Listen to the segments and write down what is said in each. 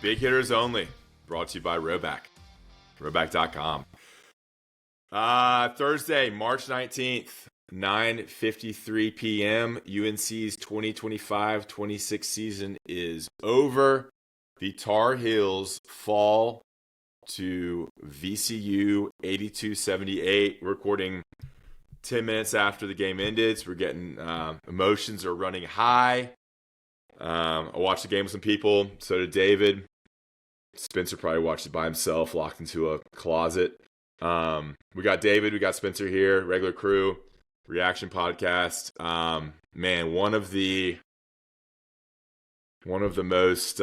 Big hitters only. Brought to you by Roback. Roback.com. Thursday, March 19th, 9:53 p.m. UNC's 2025-26 season is over. The Tar Heels fall to VCU 82-78. We're recording 10 minutes after the game ended, so we're getting emotions are running high. I watched the game with some people. So did David. Spenser probably watched it by himself, locked into a closet. We got David, we got Spenser here, regular crew, reaction podcast. Man, one of the most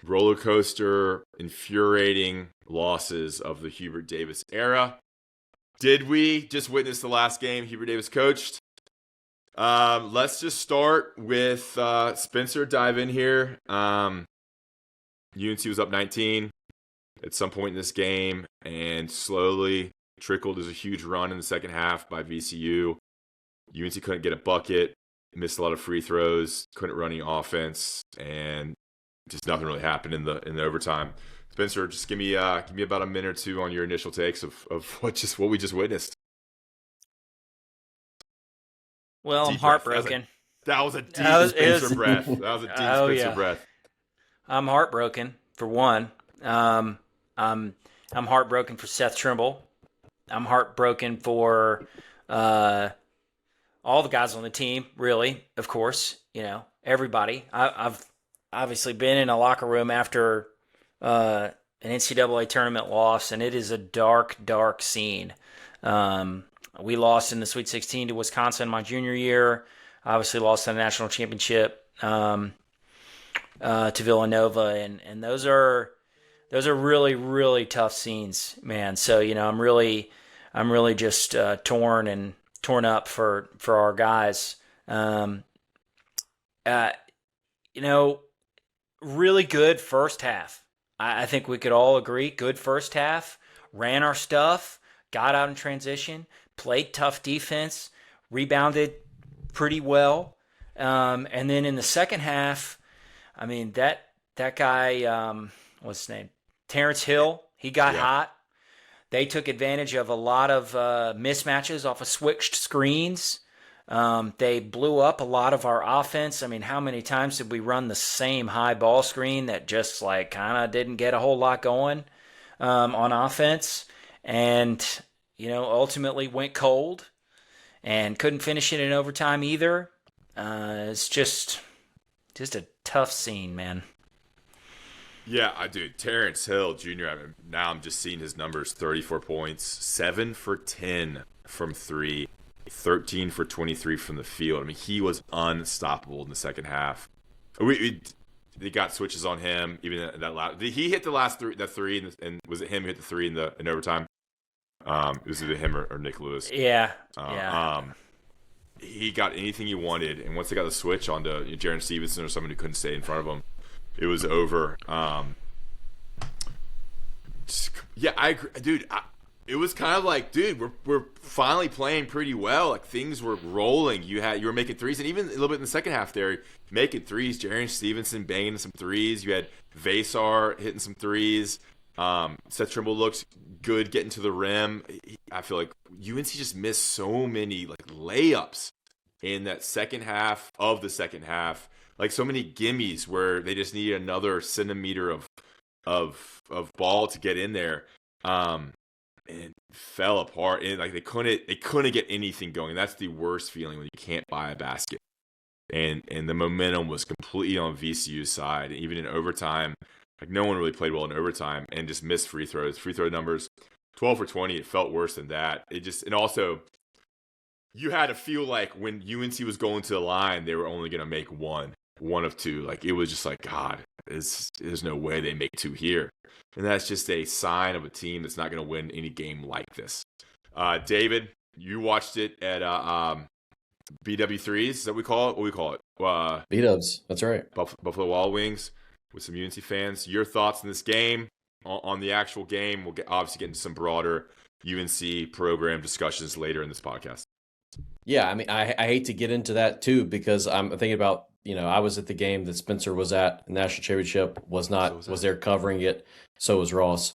roller coaster, infuriating losses of the Hubert Davis era. Did we just witness the last game Hubert Davis coached? Let's just start with Spenser. Dive in here. UNC was up 19 at some point in this game and slowly trickled. There's a huge run in the second half by VCU. UNC couldn't get a bucket, missed a lot of free throws, couldn't run any offense, and just nothing really happened in the overtime. Spenser, just give me about a minute or two on your initial takes of what we just witnessed. Well, Deep I'm heartbroken. That was a deep Spenser breath. That was a deep Spenser breath. I'm heartbroken for one. I'm heartbroken for Seth Trimble. I'm heartbroken for all the guys on the team. Really, of course, everybody. I've obviously been in a locker room after an NCAA tournament loss, and it is a dark, dark scene. We lost in the Sweet 16 to Wisconsin my junior year. Obviously lost in the national championship to Villanova, and those are really, really tough scenes, man. So I'm really just torn up for our guys. Really good first half. I think we could all agree. Good first half. Ran our stuff. Got out in transition. Played tough defense. Rebounded pretty well. And then in the second half, I mean, that guy, what's his name? Terrence Hill, he got hot. They took advantage of a lot of mismatches off of switched screens. They blew up a lot of our offense. I mean, how many times did we run the same high ball screen that just kind of didn't get a whole lot going on offense? And, ultimately went cold and couldn't finish it in overtime either. It's just a tough scene, man. Yeah, I do. Terrence Hill Jr., now I'm just seeing his numbers. 34 points, 7 for 10 from 3, 13 for 23 from the field. I mean, he was unstoppable in the second half. They got switches on him. Even that last, he hit that three, and was it him who hit the three in overtime? It was either him or Nick Lewis. Yeah. He got anything he wanted, and once they got the switch onto Jaren Stevenson or someone who couldn't stay in front of him, it was over. I agree, dude. It was kind of like, dude, we're finally playing pretty well. Like, things were rolling. You were making threes, and even a little bit in the second half there, making threes. Jaren Stevenson banging some threes. You had Vasar hitting some threes. Seth Trimble looks good getting to the rim. I feel like UNC just missed so many layups in that second half of the second half. Like, so many gimmies where they just need another centimeter of ball to get in there. And fell apart, and they couldn't get anything going. That's the worst feeling, when you can't buy a basket. And the momentum was completely on VCU's side. Even in overtime, no one really played well in overtime and just missed free throws. Free throw numbers, 12 for 20. It felt worse than that. And also, you had to feel like when UNC was going to the line, they were only going to make one of two. It was just God, there's no way they make two here. And that's just a sign of a team that's not going to win any game like this. David, you watched it at BW3s. Is that what we call it? What do we call it? B-dubs. That's right. Buffalo Wild Wings with some UNC fans. Your thoughts on this game, on the actual game? We'll obviously get into some broader UNC program discussions later in this podcast. Yeah, I mean, I hate to get into that too, because I'm thinking about I was at the game that Spenser was at, national championship, was there covering it. So was Ross.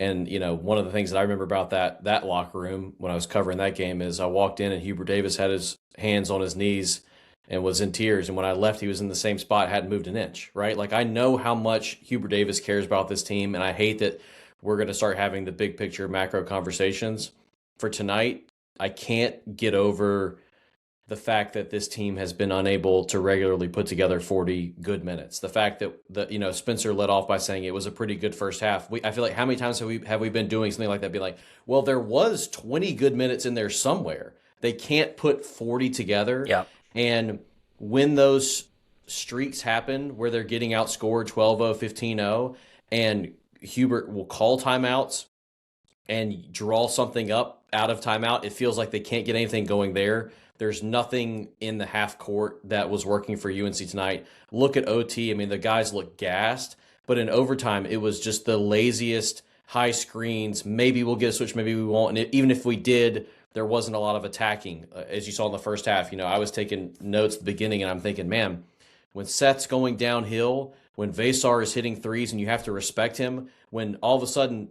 And, one of the things that I remember about that locker room when I was covering that game is I walked in and Hubert Davis had his hands on his knees and was in tears. And when I left, he was in the same spot, hadn't moved an inch, right? Like, I know how much Hubert Davis cares about this team, and I hate that we're going to start having the big picture macro conversations. For tonight, I can't get over the fact that this team has been unable to regularly put together 40 good minutes. The fact that Spenser led off by saying it was a pretty good first half. I feel like how many times have we been doing something like that? Be like, well, there was 20 good minutes in there somewhere. They can't put 40 together. Yeah. And when those streaks happen where they're getting outscored 12-0, 15-0, and Hubert will call timeouts and draw something up out of timeout, it feels like they can't get anything going there. There's nothing in the half court that was working for UNC tonight. Look at OT. I mean, the guys look gassed, but in overtime, it was just the laziest high screens. Maybe we'll get a switch, maybe we won't. And even if we did, there wasn't a lot of attacking. As you saw in the first half, I was taking notes at the beginning, and I'm thinking, man, when Seth's going downhill, when Vasar is hitting threes and you have to respect him, when all of a sudden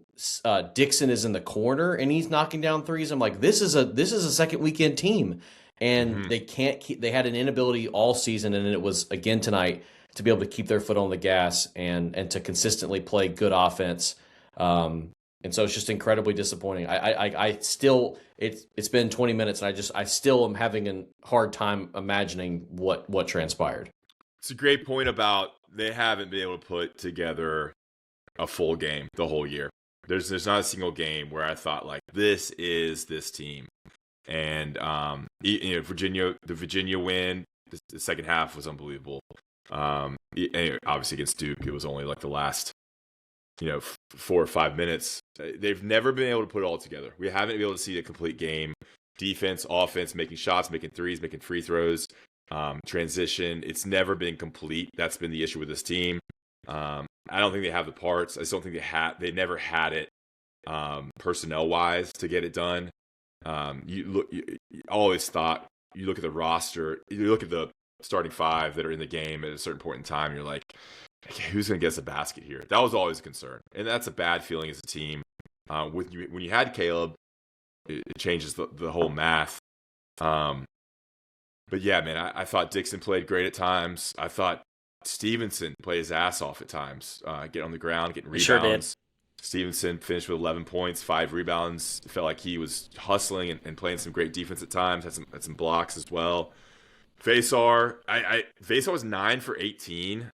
Dixon is in the corner and he's knocking down threes, I'm like, this is a second weekend team. And they had an inability all season, and it was again tonight, to be able to keep their foot on the gas and to consistently play good offense. And so it's just incredibly disappointing. I still, it's been 20 minutes, and I still am having a hard time imagining what transpired. It's a great point about they haven't been able to put together a full game the whole year. There's not a single game where I thought, like, this is this team. And the Virginia win, the second half was unbelievable. Obviously against Duke, it was only like the last 4 or 5 minutes. They've never been able to put it all together. We haven't been able to see a complete game. Defense, offense, making shots, making threes, making free throws, transition. It's never been complete. That's been the issue with this team. I don't think they have the parts. I just don't think they never had it personnel wise to get it done. You always thought, you look at the roster, you look at the starting five that are in the game at a certain point in time, you're like, okay, who's going to get us a basket here? That was always a concern. And that's a bad feeling as a team. When you had Caleb, it changes the whole math. But yeah, man, I thought Dixon played great at times. I thought Stevenson played his ass off at times, getting on the ground, getting rebounds. Sure did. Stevenson finished with 11 points, 5 rebounds. Felt like he was hustling and playing some great defense at times. Had some blocks as well. Vasar, Vasar was 9 for 18.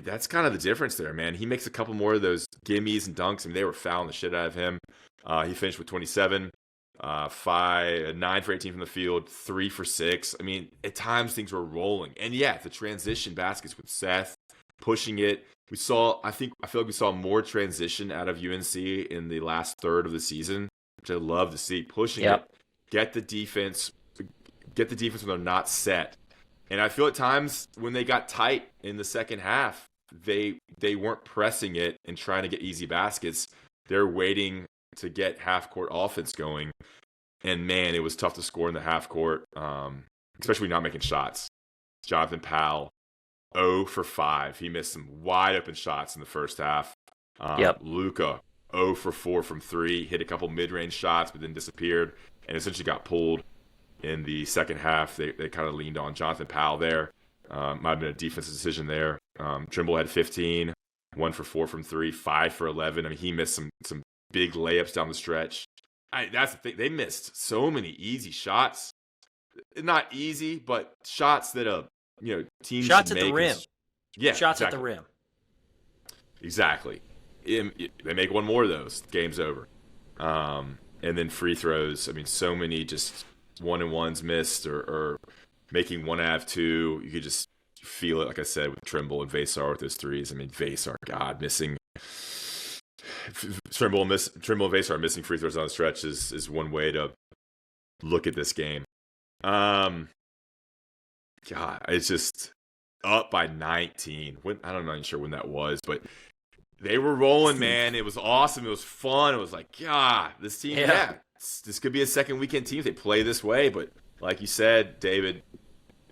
That's kind of the difference there, man. He makes a couple more of those gimmies and dunks. I mean, they were fouling the shit out of him. He finished with 27, 9 for 18 from the field, 3 for 6. I mean, at times things were rolling. And yeah, the transition baskets with Seth, pushing it. I feel like we saw more transition out of UNC in the last third of the season, which I love to see. Pushing it, get the defense when they're not set. And I feel at times when they got tight in the second half, they weren't pressing it and trying to get easy baskets. They're waiting to get half court offense going. And man, it was tough to score in the half court, especially not making shots. Jonathan Powell, 0 for 5. He missed some wide open shots in the first half. Luka, 0 for 4 from 3. Hit a couple mid-range shots, but then disappeared and essentially got pulled in the second half. They kind of leaned on Jonathan Powell there. Might have been a defensive decision there. Trimble had 15, 1 for 4 from 3, 5 for 11. I mean, he missed some big layups down the stretch. That's the thing. They missed so many easy shots. Not easy, but shots that teams shots should at make. The rim. Yeah, shots exactly. At the rim. Exactly. They make one more of those, game's over. And then free throws. I mean, so many just 1-and-1s missed or making 1 out of 2. You could just feel it, like I said, with Trimble and Vasar with those threes. I mean, Vasar, God, missing. Trimble and Vasar missing free throws on the stretch is one way to look at this game. God, it's just up by 19. I'm not even sure when that was, but they were rolling, man. It was awesome. It was fun. It was like, God, this team, this could be a second weekend team if they play this way. But like you said, David,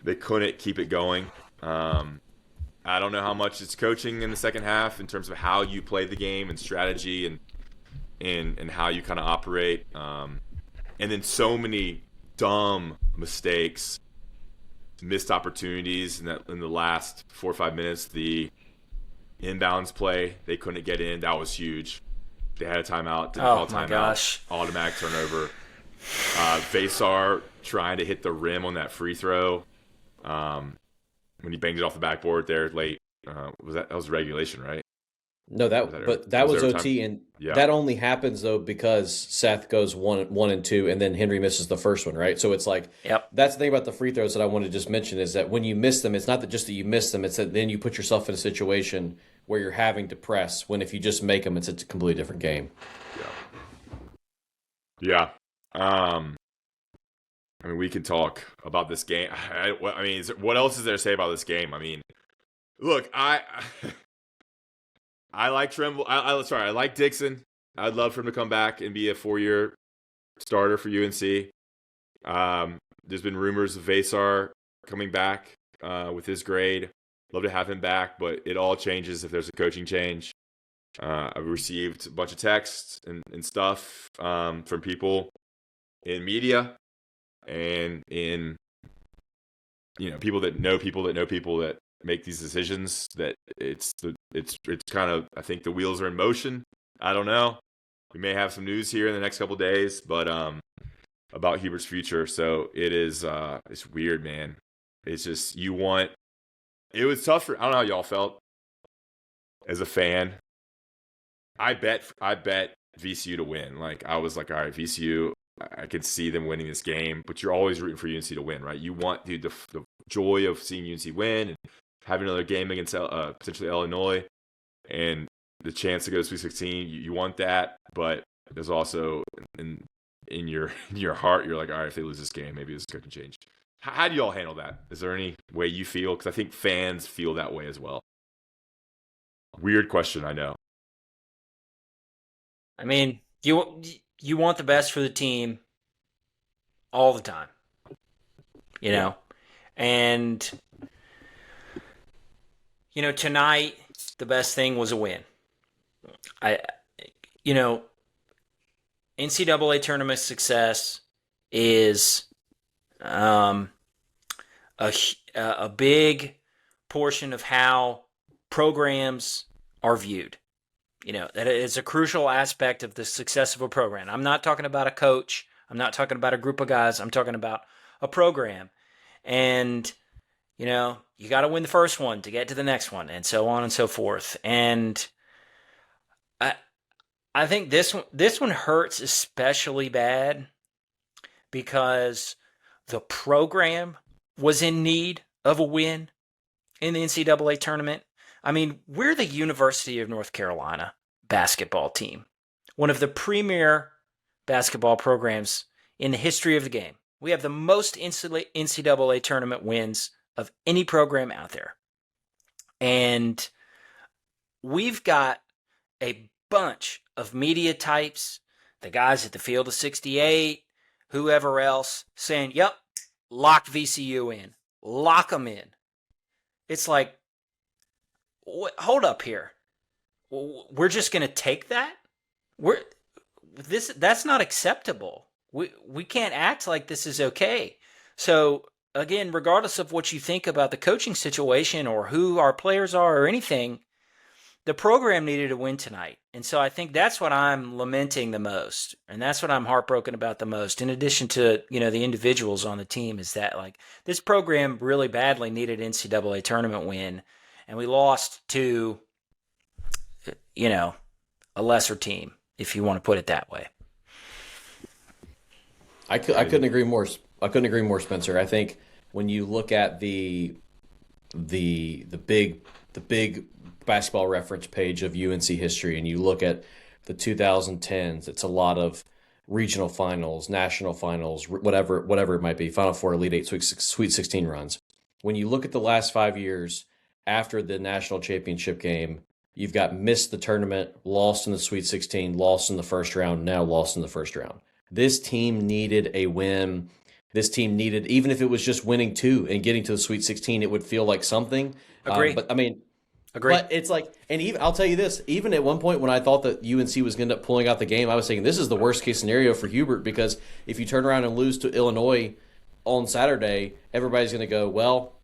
they couldn't keep it going. I don't know how much it's coaching in the second half in terms of how you play the game and strategy and how you kind of operate. And then so many dumb mistakes, missed opportunities in the last 4 or 5 minutes. The inbounds play, they couldn't get in. That was huge. They had a timeout. Didn't call timeout. My gosh. Automatic turnover. Vasar trying to hit the rim on that free throw. When he banged it off the backboard there late. That was regulation, right? No, that was OT, and Yeah. that only happens though because Seth goes 1-2, and then Henry misses the first one, right? So it's like, Yep. That's the thing about the free throws that I want to just mention is that when you miss them, it's not that just that you miss them; it's that then you put yourself in a situation where you're having to press. When if you just make them, it's a completely different game. Yeah. I mean, we can talk about this game. What else is there to say about this game? I mean, look, I like Trimble. I like Dixon. I'd love for him to come back and be a 4-year starter for UNC. There's been rumors of Vasar coming back with his grade. Love to have him back, but it all changes if there's a coaching change. I've received a bunch of texts and stuff from people in media and in people that know people that make these decisions. That it's kind of, I think the wheels are in motion. I don't know. We may have some news here in the next couple of days, but about Hubert's future. So it is it's weird, man. It's just it was tough I don't know how y'all felt as a fan. I bet VCU to win. Like, I was like, all right, VCU, I could see them winning this game, but you're always rooting for UNC to win, right? You want the joy of seeing UNC win and having another game against potentially Illinois and the chance to go to Sweet 16. You want that, but there's also in your heart, you're like, all right, if they lose this game, maybe this is going to change. How do you all handle that? Is there any way you feel? Because I think fans feel that way as well. Weird question, I know. I mean, you want the best for the team all the time, you know? And, tonight, the best thing was a win. NCAA tournament success is a big portion of how programs are viewed. That is a crucial aspect of the success of a program. I'm not talking about a coach. I'm not talking about a group of guys. I'm talking about a program. And, you got to win the first one to get to the next one, and so on and so forth. And I think this one hurts especially bad because the program was in need of a win in the NCAA tournament. I mean, we're the University of North Carolina basketball team, one of the premier basketball programs in the history of the game. We have the most NCAA tournament wins of any program out there. And we've got a bunch of media types, the guys at the Field of 68, whoever else, saying, yep, lock VCU in. Lock them in. It's like, hold up here. We're just going to take that? That's not acceptable. We can't act like this is okay. So, again, regardless of what you think about the coaching situation or who our players are or anything, the program needed a win tonight. And so I think that's what I'm lamenting the most. And that's what I'm heartbroken about the most. In addition to, the individuals on the team, is that like this program really badly needed NCAA tournament win. And we lost to, a lesser team, if you want to put it that way. I couldn't agree more. I couldn't agree more, Spencer. I think when you look at the big basketball reference page of UNC history, and you look at the 2010s, it's a lot of regional finals, national finals, whatever it might be, Final Four, Elite Eight, Sweet 16 runs. When you look at the last 5 years after the national championship game, you've got missed the tournament, lost in the Sweet 16, lost in the first round, now lost in the first round. This team needed a win this team needed, even if it was just winning 2 and getting to the Sweet 16, it would feel like something. Agree. But I mean, Agree. but it's like, and even I'll tell you this, even at one point when I thought that UNC was going to end up pulling out the game, I was thinking this is the worst case scenario for Hubert, because if you turn around and lose to Illinois on Saturday, everybody's going to go, well,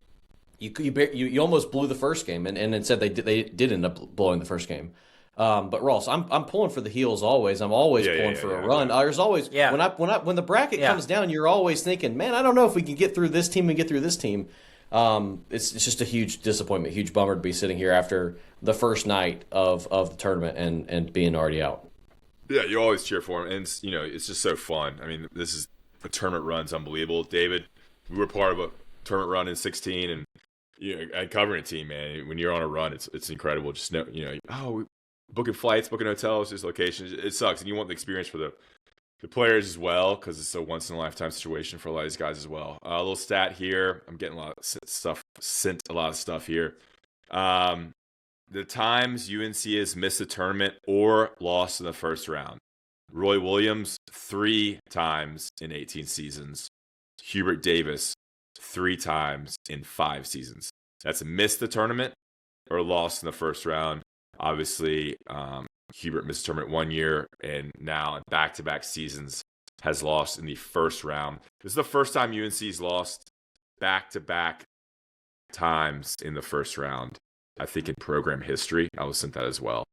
you almost blew the first game, and instead they did end up blowing the first game. But Ross, I'm pulling for the heels always. I'm always pulling for a run. There's always when the bracket comes down, you're always thinking, man, I don't know if we can get through this team and get through this team. It's just a huge disappointment, huge bummer to be sitting here after the first night of the tournament and being already out. Yeah, you always cheer for him, and it's just so fun. I mean, the tournament run's unbelievable. David, we were part of a tournament run in 16, and covering a team, man. When you're on a run, it's incredible. Just booking flights, booking hotels, just locations. It sucks, and you want the experience for the players as well, because it's a once-in-a-lifetime situation for a lot of these guys as well. A little stat here. I'm getting a lot of stuff here. The times UNC has missed the tournament or lost in the first round. Roy Williams, 3 times in 18 seasons. Hubert Davis, 3 times in 5 seasons. That's missed the tournament or lost in the first round. Obviously, Hubert missed the tournament 1 year, and now in back-to-back seasons has lost in the first round. This is the first time UNC's lost back-to-back times in the first round, I think, in program history. I was sent that as well.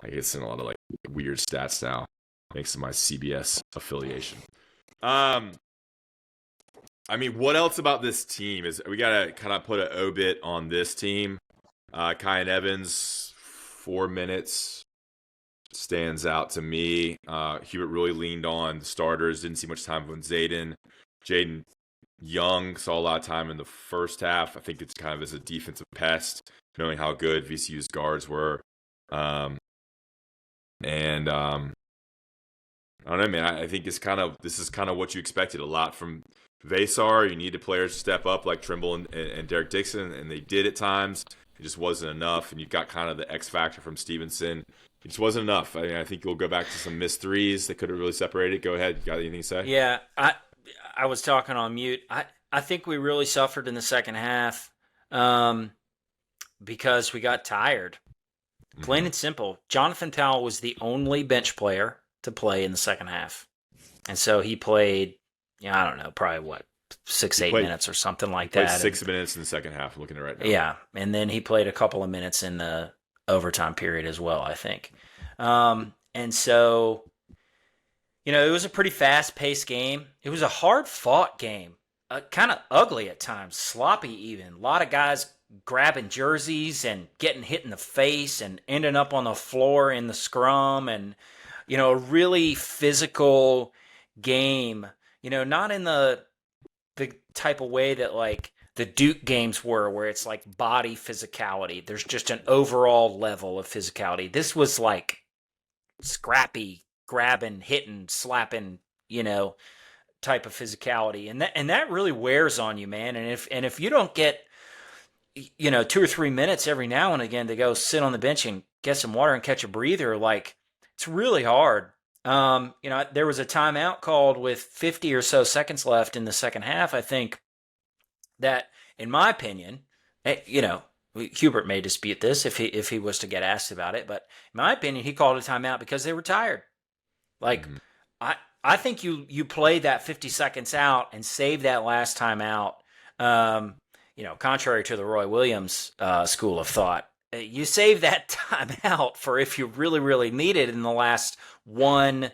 I get sent a lot of weird stats now, thanks to my CBS affiliation. I mean, what else about this team is we got to kind of put an obit on this team. Kyan Evans, 4 minutes, stands out to me. Hubert really leaned on the starters, didn't see much time from Zayden. Jaden Young saw a lot of time in the first half. I think it's kind of as a defensive pest, knowing how good VCU's guards were. I don't know, man. I think this is kind of what you expected a lot from Vasar. You needed players to step up like Trimble and Derek Dixon, and they did at times. It just wasn't enough, and you got kind of the X factor from Stevenson. It just wasn't enough. I mean, I think you'll go back to some missed threes that could have really separated. Go ahead. You got anything to say? Yeah, I was talking on mute. I think we really suffered in the second half because we got tired. Plain and simple. Jonathan Towell was the only bench player to play in the second half. And so he played, I don't know, probably 6-8 minutes or something like that. 6 minutes in the second half. I'm looking at it right now. Yeah, and then he played a couple of minutes in the overtime period as well, I think. And so, it was a pretty fast-paced game. It was a hard-fought game, kind of ugly at times, sloppy even. A lot of guys grabbing jerseys and getting hit in the face and ending up on the floor in the scrum, and, a really physical game, not in the type of way that the Duke games were, where it's body physicality. There's just an overall level of physicality. This was scrappy, grabbing, hitting, slapping, type of physicality. And that really wears on you, man. And if you don't get, 2 or 3 minutes every now and again to go sit on the bench and get some water and catch a breather, it's really hard. There was a timeout called with 50 or so seconds left in the second half. I think that, in my opinion, Hubert may dispute this if he was to get asked about it, but in my opinion, he called a timeout because they were tired. I think you play that 50 seconds out and save that last timeout. Contrary to the Roy Williams school of thought, you save that timeout for if you really, really need it in the last 1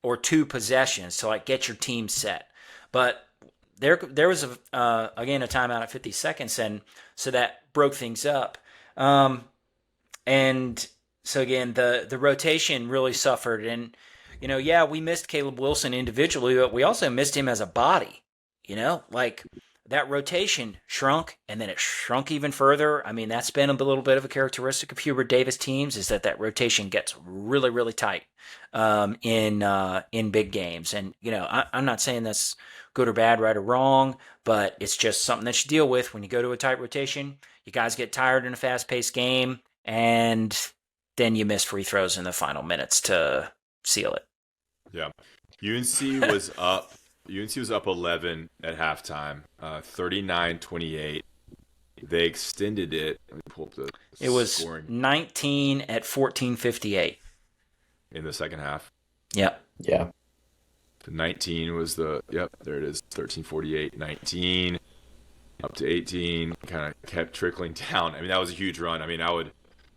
or 2 possessions to get your team set. But there was again a timeout at 50 seconds, and so that broke things up. And so again, the rotation really suffered, and we missed Caleb Wilson individually, but we also missed him as a body. That rotation shrunk, and then it shrunk even further. I mean, that's been a little bit of a characteristic of Hubert Davis teams, is that rotation gets really, really tight in big games. And, I'm not saying that's good or bad, right or wrong, but it's just something that you deal with when you go to a tight rotation. You guys get tired in a fast-paced game, and then you miss free throws in the final minutes to seal it. Yeah. UNC was up UNC was up 11 at halftime, 39-28. They extended it. Let me pull up the It was scoring 19 at 14:58 in the second half. Yep. Yeah. The 19 was there it is, 13-48, 19, up to 18, kind of kept trickling down. I mean, that was a huge run. I mean, I would, at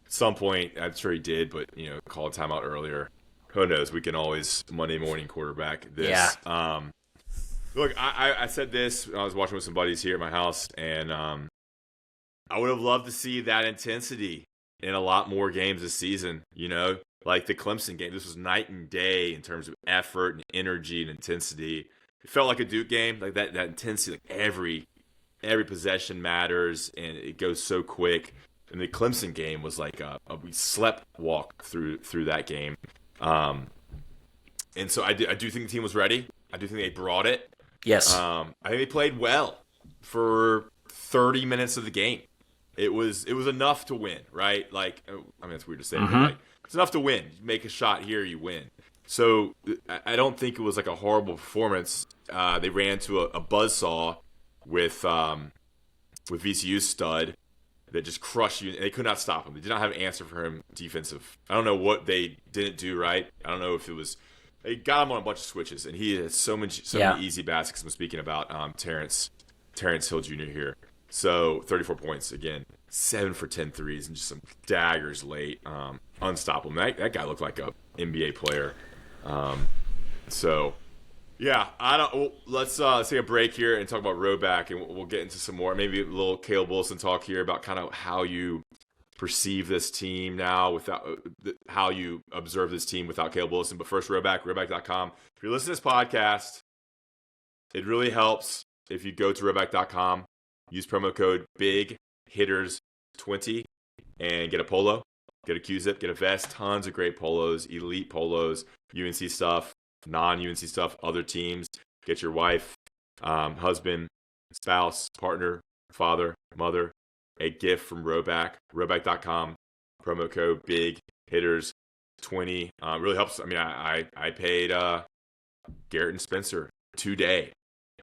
some point, I'm sure he did, but, call a timeout earlier. Who knows? We can always Monday morning quarterback this. Yeah. Look, I said this when I was watching with some buddies here at my house, and I would have loved to see that intensity in a lot more games this season, like the Clemson game. This was night and day in terms of effort and energy and intensity. It felt like a Duke game, like that intensity, like every possession matters, and it goes so quick. And the Clemson game was like we slept walk through that game. And so I do think the team was ready. I do think they brought it. Yes. I think they played well for 30 minutes of the game. It was enough to win, right? Like, I mean, that's weird to say, but like, it's enough to win. You make a shot here, you win. So I don't think it was like a horrible performance. They ran into a buzzsaw with VCU's stud that just crushed you. They could not stop him. They did not have an answer for him defensive. I don't know what they didn't do right. I don't know if it was they got him on a bunch of switches, and he has so many easy baskets. I'm speaking about Terrence Hill Jr. here. So 34 points again, 7 for 10 threes, and just some daggers late. Unstoppable. That guy looked like a NBA player. So yeah, let's take a break here and talk about Roback, and we'll get into some more, maybe a little Caleb Wilson talk here about kind of how you perceive this team now, without how you observe this team without Caleb Wilson. But first, Roback.com. If you're listening to this podcast, it really helps if you go to Roback.com, use promo code BIGHITTERS20, and get a polo, get a Q-zip, get a vest. Tons of great polos, elite polos, UNC stuff, non-UNC stuff, other teams. Get your wife, husband, spouse, partner, father, mother a gift from Roback. Roback.com, promo code BIGHITTERS20. Really helps. I mean, I paid Garrett and Spenser today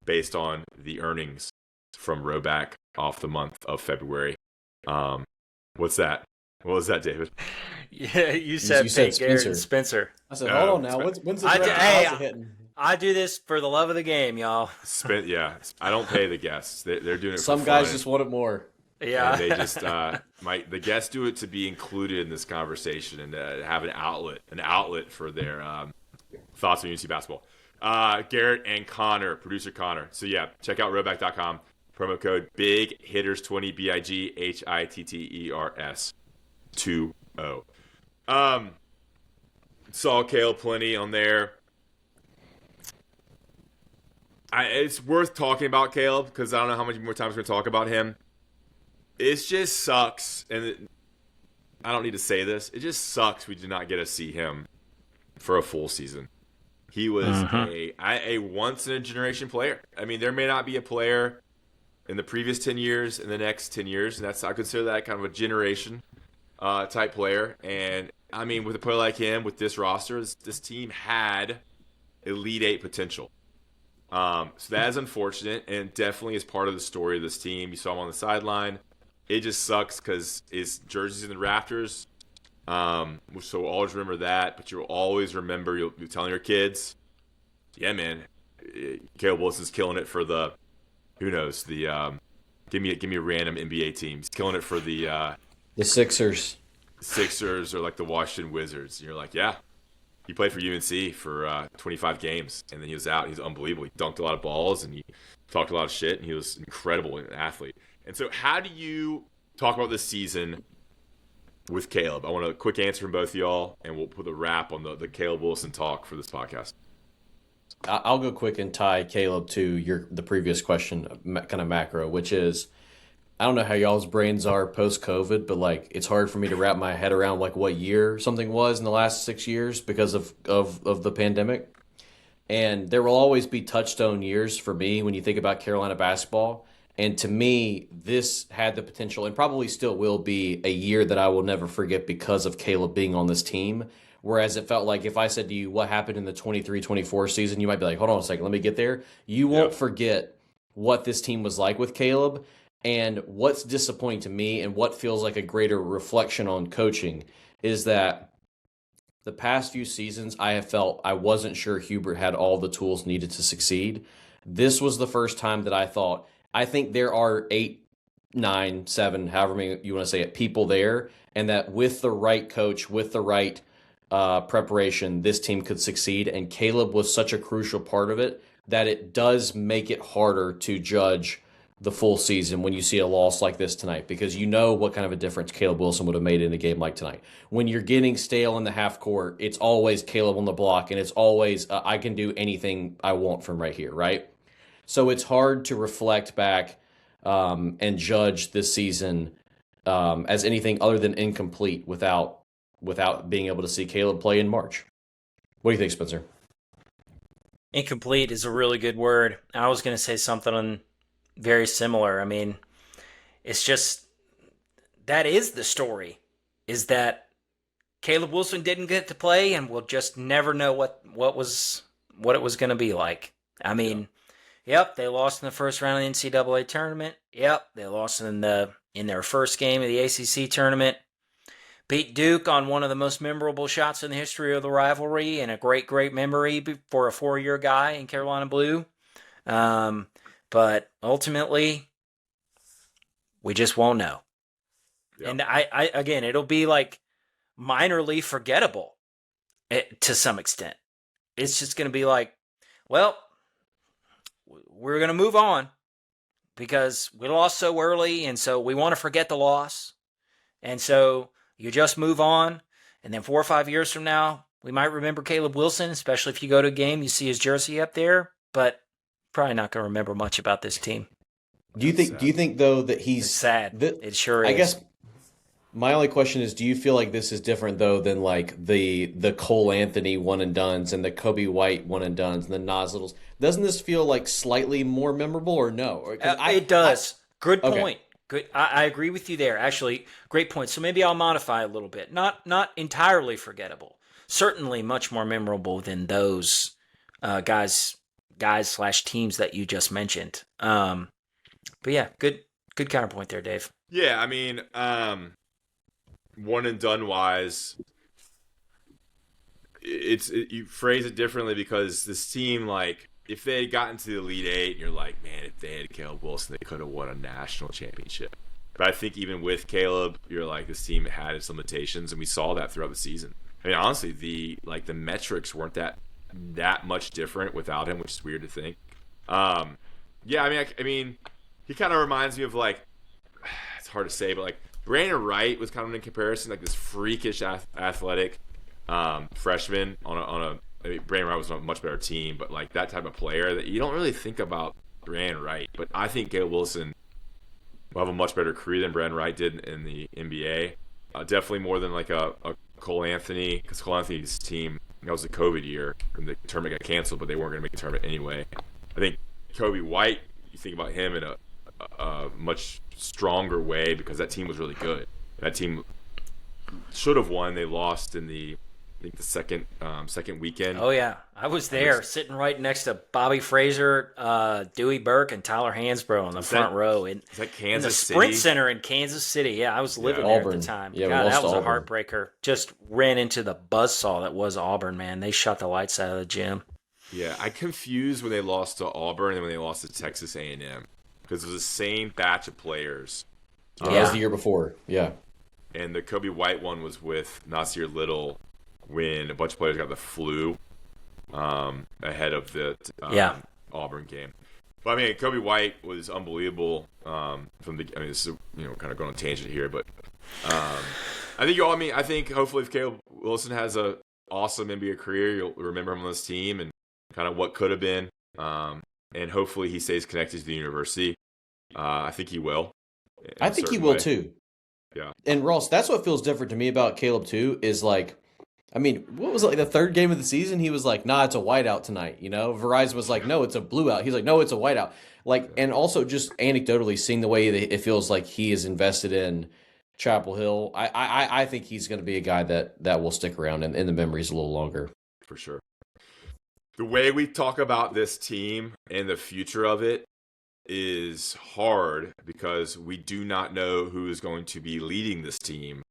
based on the earnings from Roback off the month of February. What's that? What was that, David? Yeah, you said Garrett and Spenser. I said, hold on now. When's the draft hitting? I do this for the love of the game, y'all. Yeah, I don't pay the guests. They're doing it. Some for guys fun. just want it more. Yeah, and they just the guests do it to be included in this conversation and have an outlet for their thoughts on UNC basketball. Garrett and Connor, producer Connor. So yeah, check out Roback.com. Promo code BIGHITTERS20, BIGHITTERS20. Saw Caleb plenty on there. It's worth talking about Caleb because I don't know how many more times we're going to talk about him. It just sucks, and I don't need to say this. It just sucks we did not get to see him for a full season. He was a once-in-a-generation player. I mean, there may not be a player in the previous 10 years, in the next 10 years, and I consider that kind of a generation type player. And, I mean, with a player like him, with this roster, this team had Elite Eight potential. So that is unfortunate, and definitely is part of the story of this team. You saw him on the sideline. It just sucks because his jersey's in the rafters. So we'll always remember that, but you'll always remember, you'll be telling your kids, yeah, man, Caleb Wilson's killing it for the, who knows, the, give me a random NBA team. He's killing it for the Sixers. Or like the Washington Wizards. And you're like, yeah, he played for UNC for 25 games, and then he was out. He's unbelievable. He dunked a lot of balls, and he talked a lot of shit, and he was incredible an athlete. And so how do you talk about this season with Caleb? I want a quick answer from both of y'all, and we'll put a wrap on the Caleb Wilson talk for this podcast. I'll go quick and tie Caleb to the previous question, kind of macro, which is, I don't know how y'all's brains are post-COVID, but like it's hard for me to wrap my head around like what year something was in the last 6 years because of the pandemic. And there will always be touchstone years for me when you think about Carolina basketball. And to me, this had the potential, and probably still will be, a year that I will never forget because of Caleb being on this team. Whereas it felt like if I said to you what happened in the 23-24 season, you might be like, hold on a second, let me get there. You won't forget what this team was like with Caleb. And what's disappointing to me and what feels like a greater reflection on coaching is that the past few seasons I have felt I wasn't sure Hubert had all the tools needed to succeed. This was the first time that I think there are 8, 9, 7, however many you want to say it, people there, and that with the right coach, with the right preparation, this team could succeed. And Caleb was such a crucial part of it that it does make it harder to judge the full season when you see a loss like this tonight, because you know what kind of a difference Caleb Wilson would have made in a game like tonight. When you're getting stale in the half court, it's always Caleb on the block, and it's always I can do anything I want from right here, right? So it's hard to reflect back and judge this season as anything other than incomplete without being able to see Caleb play in March. What do you think, Spencer? Incomplete is a really good word. I was going to say something very similar. I mean, it's just that is the story, is that Caleb Wilson didn't get to play, and we'll just never know what it was going to be like. I mean, yep, they lost in the first round of the NCAA tournament. Yep, they lost in their first game of the ACC tournament. Beat Duke on one of the most memorable shots in the history of the rivalry, and a great, great memory for a 4-year guy in Carolina Blue. But ultimately, we just won't know. Yep. And I again, it'll be like minorly forgettable to some extent. It's just going to be like, well, we're going to move on because we lost so early, and so we want to forget the loss. And so you just move on, and then 4 or 5 years from now, we might remember Caleb Wilson, especially if you go to a game, you see his jersey up there, but probably not going to remember much about this team. Do you think though that he's it's sad? It sure is. I guess my only question is, do you feel like this is different though than like the Cole Anthony one and dones and the Kobe White one and dones and the Nas Littles? Doesn't this feel like slightly more memorable, or no? It does. Good point. Okay. Good. I agree with you there. Actually, great point. So maybe I'll modify a little bit. Not entirely forgettable. Certainly much more memorable than those guys/teams that you just mentioned. But yeah, good counterpoint there, Dave. Yeah, I mean, one and done wise, you phrase it differently because this team, like, if they had gotten to the Elite Eight, you're like, man, if they had Caleb Wilson, they could have won a national championship. But I think even with Caleb, you're like, this team had its limitations, and we saw that throughout the season. I mean, honestly, the metrics weren't that much different without him, which is weird to think. Yeah, I mean, he kind of reminds me of, like, it's hard to say, but like Brandon Wright was kind of in comparison, like this freakish athletic freshman I mean, Brandon Wright was on a much better team, but like that type of player that you don't really think about Brandon Wright. But I think Caleb Wilson will have a much better career than Brandon Wright did in the NBA. Definitely more than like a Cole Anthony, because Cole Anthony's team, that was the COVID year, and the tournament got canceled, but they weren't going to make the tournament anyway. I think Kobe White, you think about him in a much stronger way because that team was really good. That team should have won. They lost in the second weekend. Oh yeah, I was there, sitting right next to Bobby Fraser, Dewey Burke, and Tyler Hansbrough on the front row in the Sprint Center in Kansas City. Yeah, I was living there at the time. Yeah, God, that was a heartbreaker. Just ran into the buzzsaw that was Auburn. Man, they shut the lights out of the gym. Yeah, I confused when they lost to Auburn and when they lost to Texas A&M because it was the same batch of players. Yeah, that was the year before. Yeah, and the Kobe White one was with Nasir Little when a bunch of players got the flu ahead of the Auburn game. But I mean, Kobe White was unbelievable this is kind of going on a tangent here, but I think hopefully if Caleb Wilson has a awesome NBA career, you'll remember him on this team and kind of what could have been, and hopefully he stays connected to the university. I think he will. I think he will too. Yeah. And Ross, that's what feels different to me about Caleb too, is like I mean, what was it, like the third game of the season? He was like, "Nah, it's a whiteout tonight." Verizon was like, "No, it's a blue out." He's like, "No, it's a whiteout." Like, and also just anecdotally seeing the way that it feels like he is invested in Chapel Hill, I think he's going to be a guy that will stick around in the memories a little longer. For sure. The way we talk about this team and the future of it is hard because we do not know who is going to be leading this team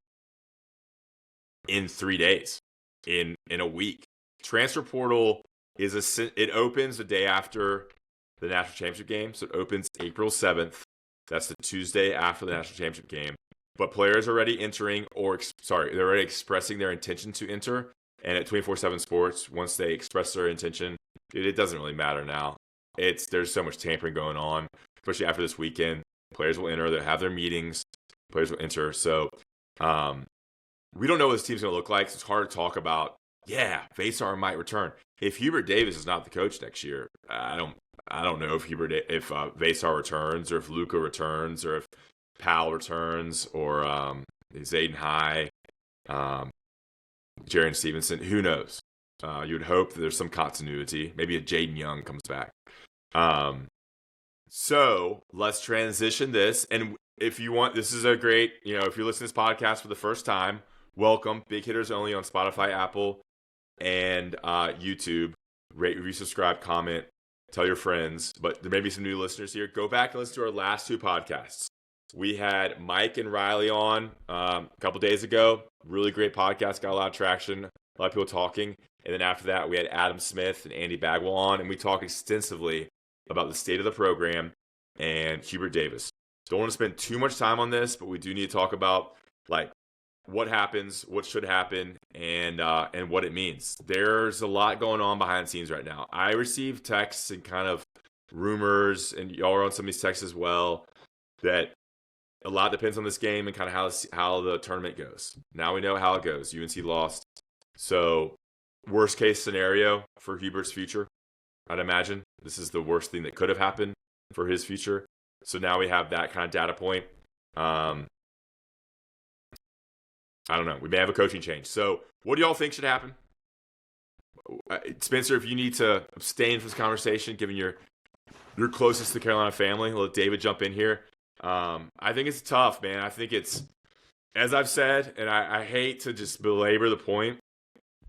in 3 days, in a week. Transfer portal it opens the day after the national championship game, so it opens April 7th. That's the Tuesday after the national championship game. But players are already entering, they're already expressing their intention to enter. And at 24/7 Sports, once they express their intention, it doesn't really matter now. There's so much tampering going on, especially after this weekend. Players will enter, they'll have their meetings, players will enter. So we don't know what this team's going to look like. So it's hard to talk about. Yeah, Vasar might return. If Hubert Davis is not the coach next year, I don't know if Vasar returns, or if Luka returns, or if Powell returns, or Zayden High, Jaren Stevenson. Who knows? You would hope that there's some continuity. Maybe a Jaden Young comes back. So let's transition this. And if you want, this is a great, if you're listening to this podcast for the first time, welcome. Big Hitters only on Spotify, Apple, and YouTube. Rate, review, subscribe, comment, tell your friends. But there may be some new listeners here. Go back and listen to our last 2 podcasts. We had Mike and Riley on a couple days ago. Really great podcast. Got a lot of traction. A lot of people talking. And then after that, we had Adam Smith and Andy Bagwell on. And we talked extensively about the state of the program and Hubert Davis. Don't want to spend too much time on this, but we do need to talk about what happens, what should happen, and what it means. There's a lot going on behind the scenes right now. I received texts and kind of rumors, and y'all are on some of these texts as well, that a lot depends on this game and kind of how the tournament goes. Now we know how it goes. UNC lost. So worst case scenario for Hubert's future, I'd imagine. This is the worst thing that could have happened for his future. So now we have that kind of data point. I don't know. We may have a coaching change. So what do y'all think should happen? Spenser, if you need to abstain from this conversation, given you're closest to the Carolina family, let David jump in here. I think it's tough, man. I think it's, as I've said, and I hate to just belabor the point,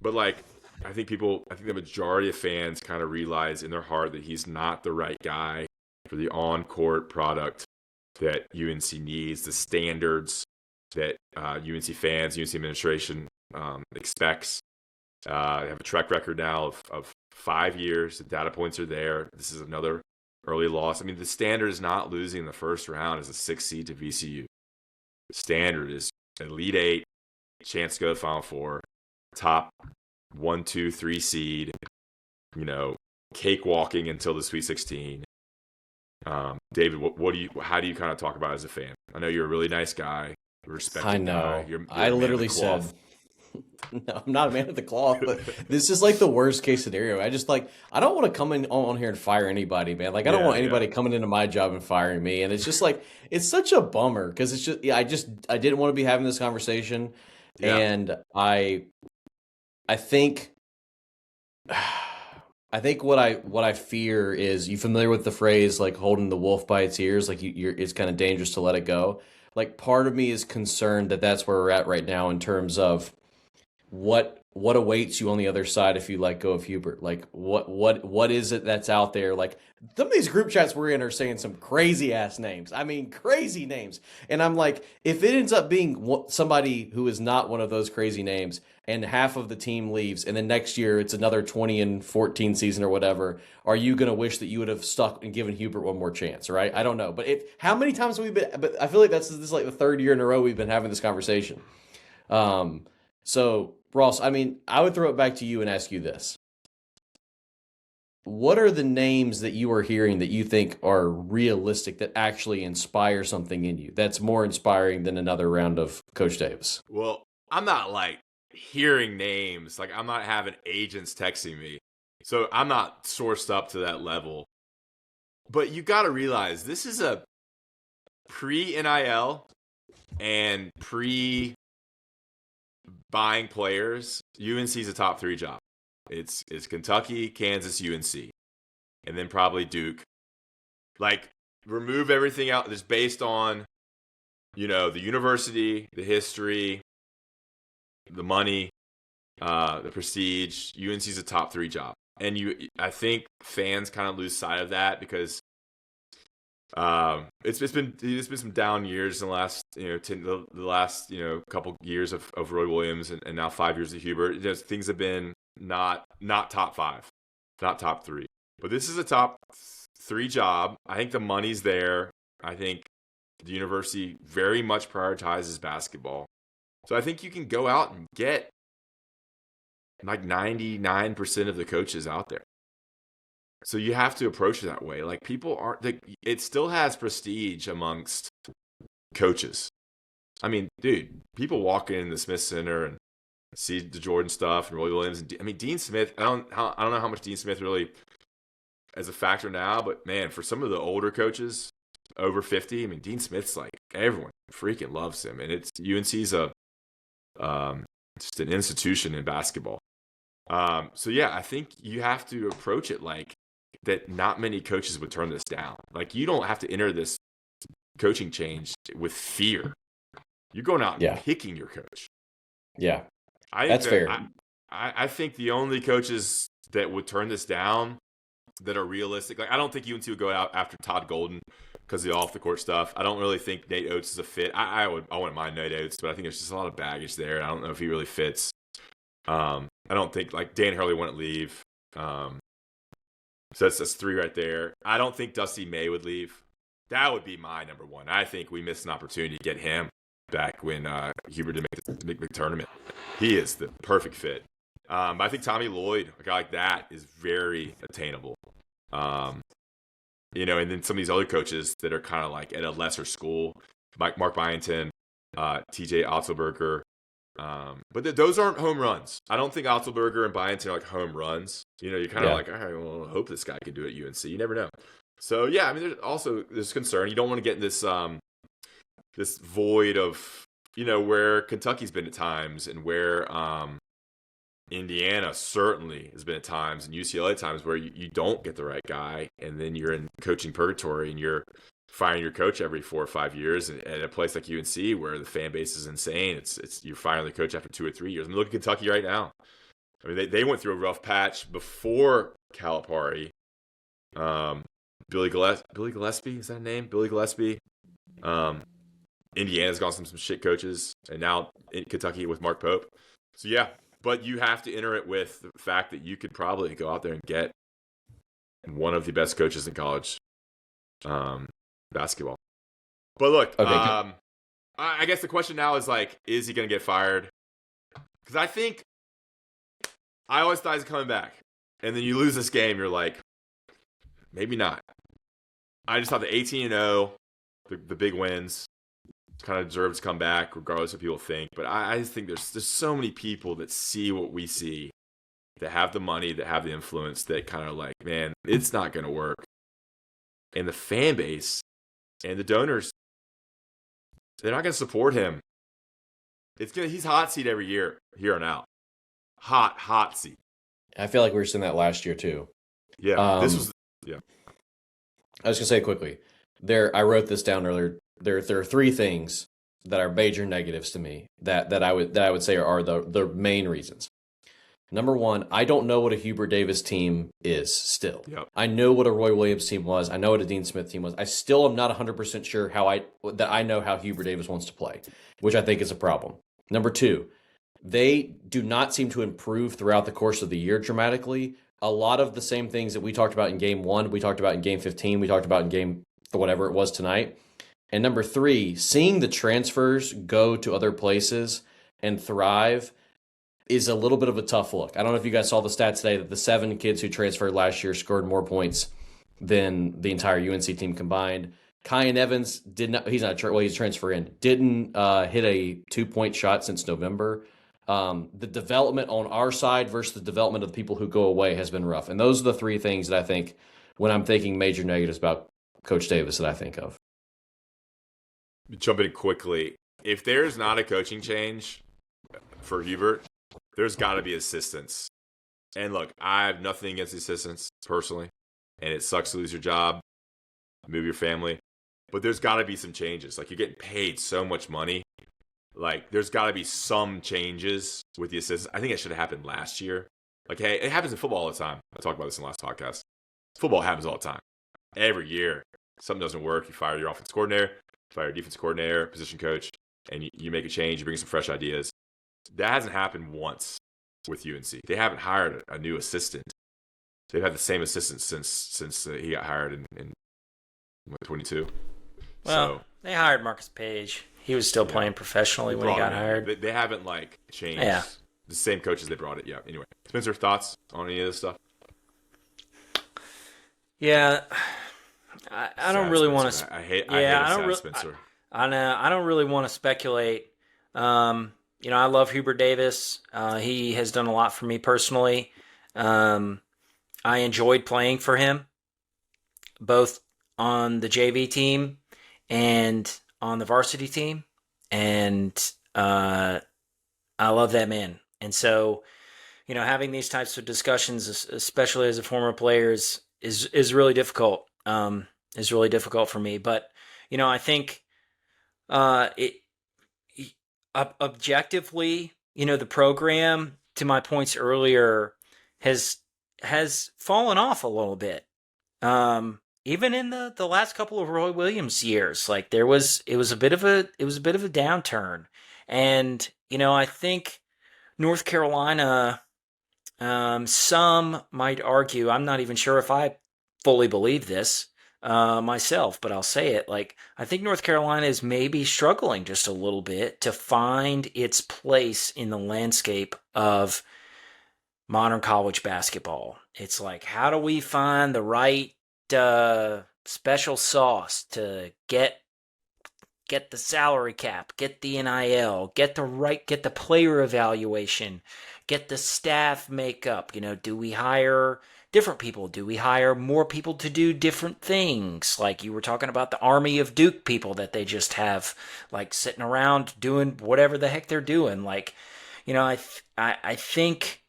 but I think the majority of fans kind of realize in their heart that he's not the right guy for the on-court product that UNC needs, the standards that UNC fans, UNC administration expects. They have a track record now of 5 years. The data points are there. This is another early loss. I mean, the standard is not losing the first round as a 6 seed to VCU. The standard is Elite 8, chance to go to Final Four, top 1, 2, 3 seed, cakewalking until the Sweet 16. David, how do you kind of talk about it as a fan? I know you're a really nice guy. I know. I literally said, no, I'm not a man of the cloth, but this is the worst case scenario. I don't want to come in on here and fire anybody, man. I don't want anybody coming into my job and firing me. And it's just it's such a bummer because it's just, I didn't want to be having this conversation. Yeah. And I think what I fear is, you familiar with the phrase holding the wolf by its ears? It's kind of dangerous to let it go. Part of me is concerned that that's where we're at right now in terms of what awaits you on the other side if you let go of Hubert. What is it that's out there? Some of these group chats we're in are saying some crazy ass names. I mean, crazy names. And I'm if it ends up being somebody who is not one of those crazy names, and half of the team leaves, and then next year it's another 20-14 season or whatever, are you going to wish that you would have stuck and given Hubert one more chance, right? I don't know. But how many times have we been, but I feel like this is the 3rd year in a row we've been having this conversation. So, Ross, I mean, I would throw it back to you and ask you this. What are the names that you are hearing that you think are realistic, that actually inspire something in you, that's more inspiring than another round of Coach Davis? Well, I'm not hearing names. I'm not having agents texting me. So I'm not sourced up to that level. But you got to realize this is a pre-NIL and buying players, UNC's a top 3 job. It's Kentucky, Kansas, UNC, and then probably Duke. Like, remove everything out that's based on, the university, the history, the money, the prestige. UNC's a top 3 job. And I think fans kind of lose sight of that because it's been some down years in the last the last couple years of Roy Williams and now 5 years of Hubert. Things have been not top 5, not top 3. But this is a top 3 job. I think the money's there. I think the university very much prioritizes basketball. So I think you can go out and get like 99% of the coaches out there. So you have to approach it that way. Like, people aren't, it still has prestige amongst coaches. I mean, dude, people walk in the Smith Center and see the Jordan stuff and Roy Williams. And Dean Smith, I don't know how much Dean Smith really as a factor now, but man, for some of the older coaches over 50, Dean Smith's like, everyone freaking loves him. And UNC's just an institution in basketball. So yeah, I think you have to approach it like that. Not many coaches would turn this down. Like, you don't have to enter this coaching change with fear. You're going out and picking your coach. Yeah, that's fair. I think the only coaches that would turn this down that are realistic, like, I don't think UNC would go out after Todd Golden because of the off the court stuff. I don't really think Nate Oates is a fit. I wouldn't mind Nate Oates, but I think there's just a lot of baggage there. I don't know if he really fits. I don't think, like, Dan Hurley wouldn't leave. So that's 3 right there. I don't think Dusty May would leave. That would be my number 1. I think we missed an opportunity to get him back when Hubert didn't make the tournament. He is the perfect fit. But I think Tommy Lloyd, a guy like that, is very attainable. And then some of these other coaches that are kind of like at a lesser school, Mark Byington, TJ Otzelberger. But those aren't home runs. I don't think Otzelberger and Byington are like home runs. You're kind of like, all right, well, I hope this guy can do it at UNC. You never know. So yeah, there's concern. You don't want to get in this this void of where Kentucky's been at times and where Indiana certainly has been at times, and UCLA at times, where you don't get the right guy, and then you're in coaching purgatory and you're firing your coach every 4 or 5 years. And at a place like UNC where the fan base is insane, it's you're firing the coach after 2 or 3 years. Look at Kentucky right now. They went through a rough patch before Calipari. Billy Gillespie, is that a name? Billy Gillespie. Indiana's gone some shit coaches, and now in Kentucky with Mark Pope. So yeah, but you have to enter it with the fact that you could probably go out there and get one of the best coaches in college basketball. But look, okay, I guess the question now is, like, is he going to get fired? Because I think I always thought he's coming back, and then you lose this game, you're like, maybe not. I just thought the 18-0, the big wins, kind of deserves to come back, regardless of what people think. But I just think there's so many people that see what we see, that have the money, that have the influence, that kind of like, man, it's not going to work. And the fan base and the donors, they're not going to support him. He's hot seat every year, here on out. Hot seat. I feel like we were seeing that last year too. Yeah, I was going to say quickly. I wrote this down earlier. There are 3 things that are major negatives to me that I would say are the main reasons. Number 1, I don't know what a Hubert Davis team is still. Yep. I know what a Roy Williams team was. I know what a Dean Smith team was. I still am not 100% sure that I know how Hubert Davis wants to play, which I think is a problem. Number 2, they do not seem to improve throughout the course of the year dramatically. A lot of the same things that we talked about in game 1, we talked about in game 15, we talked about in game whatever it was tonight. And number 3, seeing the transfers go to other places and thrive is a little bit of a tough look. I don't know if you guys saw the stats today that the 7 kids who transferred last year scored more points than the entire UNC team combined. Kyan Evans he's a transfer in, didn't hit a 2-point shot since November. The development on our side versus the development of the people who go away has been rough. And those are the 3 things that I think, when I'm thinking major negatives about Coach Davis, that I think of. Jump in quickly. If there's not a coaching change, for Hubert, there's got to be assistance. And look, I have nothing against the assistants personally, and it sucks to lose your job, move your family, but there's got to be some changes. Like, you're getting paid so much money. Like, there's got to be some changes with the assistants. I think it should have happened last year. Like, hey, it happens in football all the time. I talked about this in the last podcast. Football happens all the time. Every year, something doesn't work. You fire your offensive coordinator, fire your defensive coordinator, position coach, and you make a change. You bring some fresh ideas. That hasn't happened once with UNC. They haven't hired a new assistant. They've had the same assistant since he got hired in 22. Well, so, they hired Marcus Page. He was still playing professionally when he got hired. They haven't changed. Yeah. The same coaches they brought it. Yeah. Anyway, Spenser, thoughts on any of this stuff? Yeah, I don't really want to. I hate Spenser. I know. I don't really want to speculate. I love Hubert Davis. He has done a lot for me personally. I enjoyed playing for him, both on the JV team and on the varsity team, and I love that man. And so, having these types of discussions, especially as a former player, is really difficult. Is really difficult for me. But I think objectively, the program, to my points earlier, has fallen off a little bit. Even in the last couple of Roy Williams years, it was a bit of a downturn. And I think North Carolina, some might argue, I'm not even sure if I fully believe this myself, but I'll say it. I think North Carolina is maybe struggling just a little bit to find its place in the landscape of modern college basketball. It's how do we find the right special sauce to get the salary cap, get the NIL, get the player evaluation, get the staff makeup. Do we hire different people? Do we hire more people to do different things? Like you were talking about the army of Duke people that they just have sitting around doing whatever the heck they're doing. I think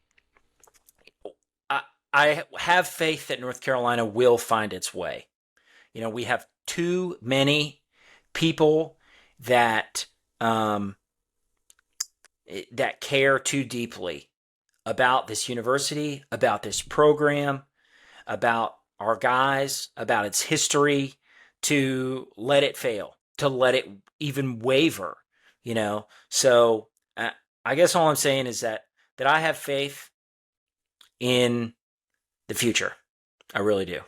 I have faith that North Carolina will find its way. We have too many people that care too deeply about this university, about this program, about our guys, about its history, to let it fail, to let it even waver. So I guess all I'm saying is that I have faith in the future. I really do.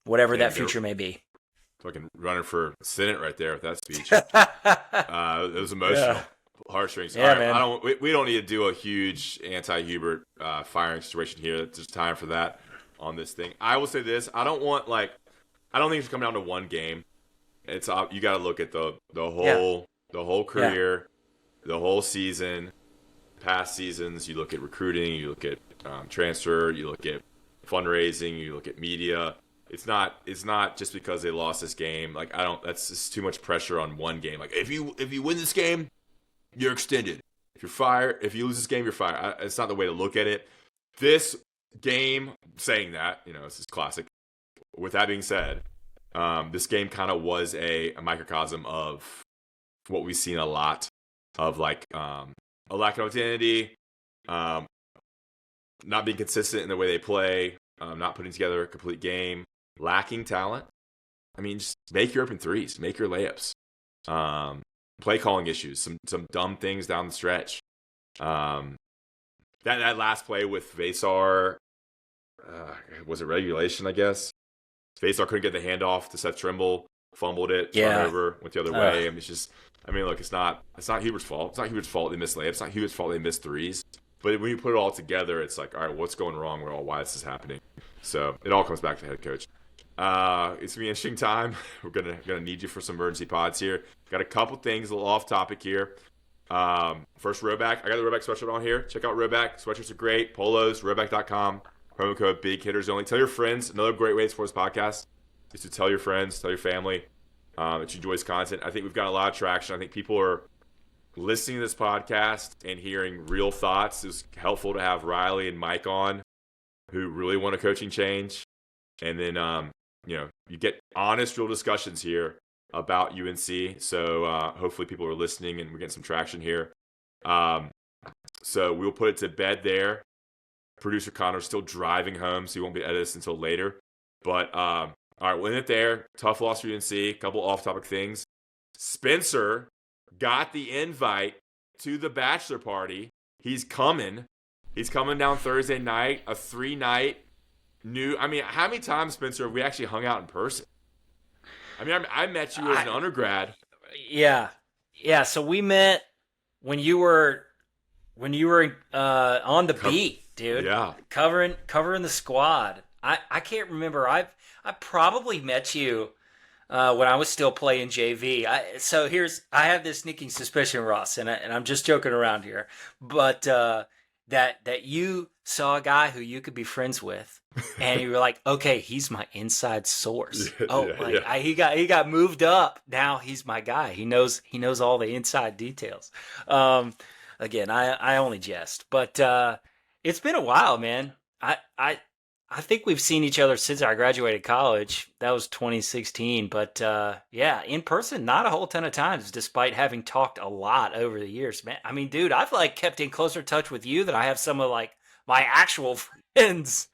Whatever that future may be. Fucking running for Senate right there with that speech. It was emotional. Yeah. Heartstrings. Yeah, all right, man. We don't need to do a huge anti-Hubert firing situation here. There's time for that on this thing. I will say this: I don't think it's come down to one game. It's you got to look at the whole career, the whole season, past seasons. You look at recruiting. You look at transfer. You look at fundraising. You look at media. It's not just because they lost this game. That's just too much pressure on one game. If you win this game, you're extended. If you lose this game, you're fired. It's not the way to look at it. This game, saying that, this is classic. With that being said, this game kind of was a microcosm of what we've seen a lot of, a lack of identity, not being consistent in the way they play, not putting together a complete game, lacking talent. Just make your open threes, make your layups. Play calling issues, some dumb things down the stretch. That last play with Vasar, was it regulation? I guess Vasar couldn't get the handoff to Seth Trimble, fumbled it, turnover, went the other way. It's just, look, it's not Hubert's fault. It's not Hubert's fault they missed layups. It's not Hubert's fault they missed threes. But when you put it all together, it's all right, what's going wrong? Why this is happening? So it all comes back to the head coach. It's gonna be an interesting time. We're gonna need you for some emergency pods here. Got a couple things a little off topic here. First, Roback. I got the Roback sweatshirt on here. Check out Roback. Sweatshirts are great. Polos, Roback.com. Promo code Big Hitters Only. Tell your friends. Another great way to support this podcast is to tell your friends, tell your family that you enjoy this content. I think we've got a lot of traction. I think people are listening to this podcast and hearing real thoughts. It was helpful to have Riley and Mike on, who really want a coaching change. And then, you get honest, real discussions here about UNC. So hopefully people are listening and we're getting some traction here. So we'll put it to bed there. Producer Connor's still driving home, so he won't be editing this until later. But, all right, we'll end it there. Tough loss for UNC. A couple off-topic things. Spenser got the invite to the bachelor party. He's coming. He's coming down Thursday night, a 3-night how many times, Spenser, have we actually hung out in person? I mean, I met you as an undergrad. Yeah. Yeah, so we met when you were on the beat, dude. Yeah. Covering the squad. I can't remember. I probably met you when I was still playing JV. I have this sneaking suspicion, Ross, and I'm just joking around here, but that you saw a guy who you could be friends with, and you were like, okay, he's my inside source. He got moved up. Now he's my guy. He knows all the inside details. Again, I only jest, but it's been a while, man. I think we've seen each other since I graduated college. That was 2016. But in person, not a whole ton of times, despite having talked a lot over the years, man. I mean, dude, I've kept in closer touch with you than I have some of my actual friends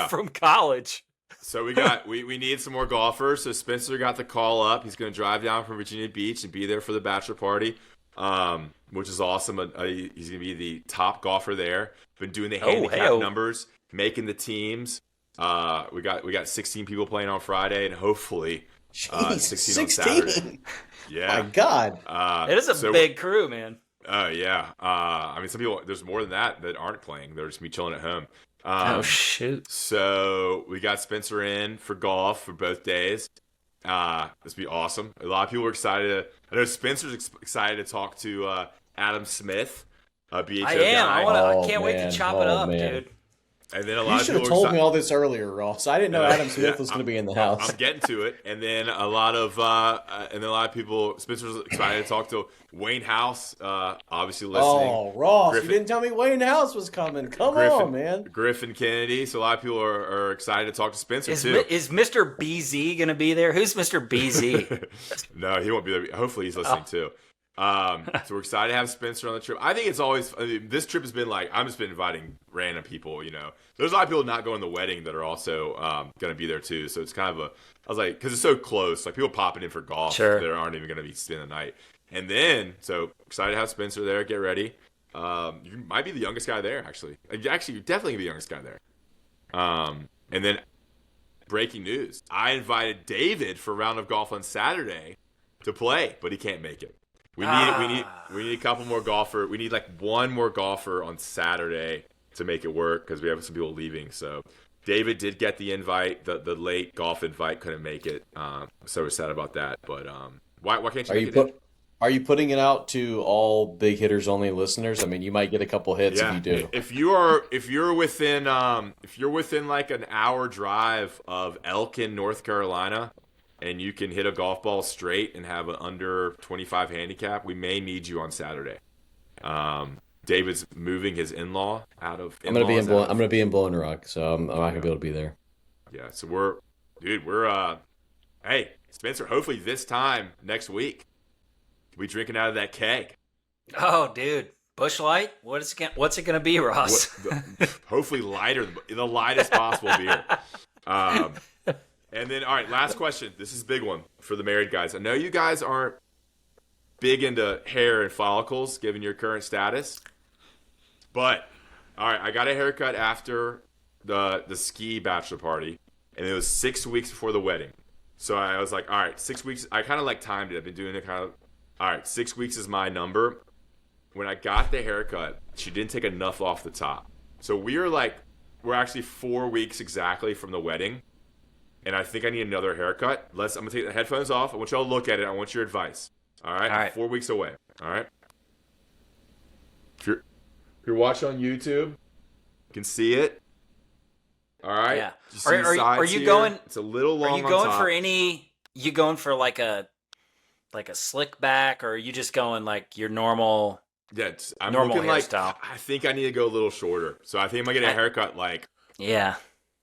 from college. So we need some more golfers. So Spenser got the call up. He's going to drive down from Virginia Beach and be there for the bachelor party, which is awesome. He's going to be the top golfer there. Been doing the handicap numbers, making the teams. We got 16 people playing on Friday, and hopefully 16 on Saturday. Yeah, my God, it is a big crew, man. Oh yeah. I mean, some people. There's more than that aren't playing. They're just me chilling at home. Oh shoot! So we got Spenser in for golf for both days. This will be awesome. A lot of people are excited. I know Spencer's excited to talk to Adam Smith, BHO I am. guy. I can't wait to chop it up, dude. And then a You lot of should people have told me all this earlier, Ross. I didn't know Adam Smith was going to be in the house. I'm getting to it. And then a lot of people. Spencer's excited to talk to Wayne House, obviously listening. Oh, Ross, you didn't tell me Wayne House was coming. Come on, man. Griffin Kennedy. So a lot of people are excied to talk to Spenser too. Is Mr. BZ going to be there? Who's Mr. BZ? No, he won't be there. Hopefully he's listening too. So we're excited to have Spenser on the trip. I think it's always this trip has been I'm just been inviting random people. There's a lot of people not going to the wedding that are also going to be there too. So it's kind of I was like, because it's so close, people popping in for golf that aren't even going to be spending the night. And then so excited to have Spenser there. Get ready. You might be the youngest guy there, actually. Actually, you're definitely the youngest guy there. And then breaking news: I invited David for a round of golf on Saturday to play, but he can't make it. We need a couple more golfer. We need one more golfer on Saturday to make it work because we have some people leaving. So David did get the invite. The late golf invite couldn't make it. So we're sad about that. But why can't you make it? Are you putting it out to all big hitters only listeners? I mean, you might get a couple hits if you do. If you're within an hour drive of Elkin, North Carolina, and you can hit a golf ball straight and have an under 25 handicap, we may need you on Saturday. David's moving his in-law out of. I'm gonna be in Blowing Rock, so I'm not gonna be able to be there. Yeah, so we're hey, Spenser. Hopefully this time next week, we drinking out of that keg. Oh, dude, Busch Light. What's it gonna be, Ross? Hopefully lighter, the lightest possible beer. And then, all right, last question. This is a big one for the married guys. I know you guys aren't big into hair and follicles, given your current status. But, all right, I got a haircut after the ski bachelor party, and it was 6 weeks before the wedding. So I was like, all right, 6 weeks. I kind of timed it. I've been doing it all right, 6 weeks is my number. When I got the haircut, she didn't take enough off the top. So we're actually 4 weeks exactly from the wedding. And I think I need another haircut. I'm going to take the headphones off. I want y'all to look at it. I want your advice. All right? All right. 4 weeks away. All right? If you're watching on YouTube, you can see it. All right? Yeah. Are you going? It's a little long on top. You going for like a slick back, or are you just going like your normal? Yeah, I'm Normal looking like hairstyle. I think I need to go a little shorter. So I think I'm gonna get a haircut like Yeah.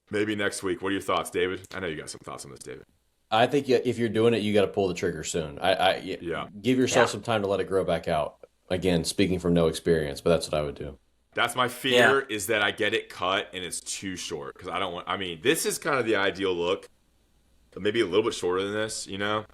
maybe next week. What are your thoughts, David? I know you got some thoughts on this, David. I think if you're doing it, you got to pull the trigger soon. Yeah. Give yourself Yeah. some time to let it grow back out. Again, speaking from no experience, but that's what I would do. That's my fear is that I get it cut and it's too short because I don't want. I mean, this is kind of the ideal look, but maybe a little bit shorter than this. You know.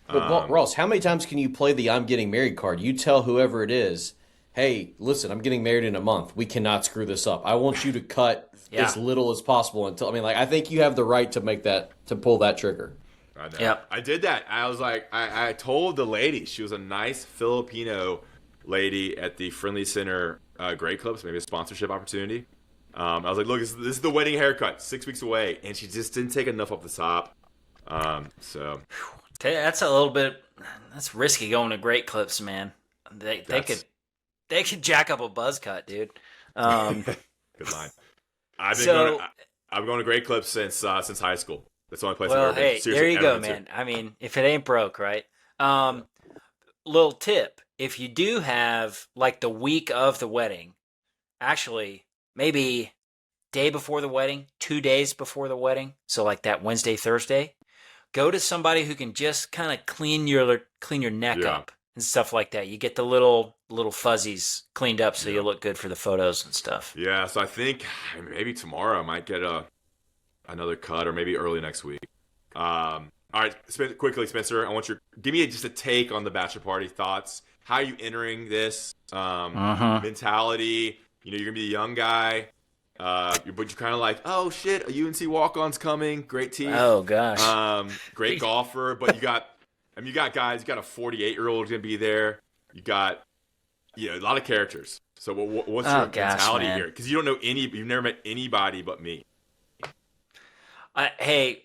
But Ross, how many times can you play the "I'm getting married" card? You tell whoever it is, "Hey, listen, I'm getting married in a month. We cannot screw this up. I want you to cut as little as possible until." I mean, like I think you have the right to pull that trigger. I know. Yep. I did that. I was like, I told the lady, she was a nice Filipino lady at the Friendly Center Great Clubs, maybe a sponsorship opportunity. I was like, look, this is the wedding haircut, 6 weeks away, and she just didn't take enough off the top. So That's a little bit. That's risky going to Great Clips, man. They could jack up a buzz cut, dude. Good line. I'm going to Great Clips since high school. That's the only place I've ever been. Hey, Seriously, there you go, ever been to. man. I mean, if it ain't broke, right? Little tip: if you do have like the week of the wedding, actually maybe day before the wedding, 2 days before the wedding, so like that Wednesday, Thursday, go to somebody who can just kind of clean your neck up and stuff like that. You get the little fuzzies cleaned up so you look good for the photos and stuff. Yeah, so I think maybe tomorrow I might get another cut, or maybe early next week. All right, quickly, Spencer, I want give me just a take on the bachelor party thoughts. How are you entering this mentality? You know, you're gonna be a young guy, but you're kind of like, oh shit, a UNC walk-on's coming, great team. Oh gosh, great golfer, but you got guys. You got a 48-year-old gonna be there. You got a lot of characters. So what's your mentality here? Because you don't know you've never met anybody but me. Hey,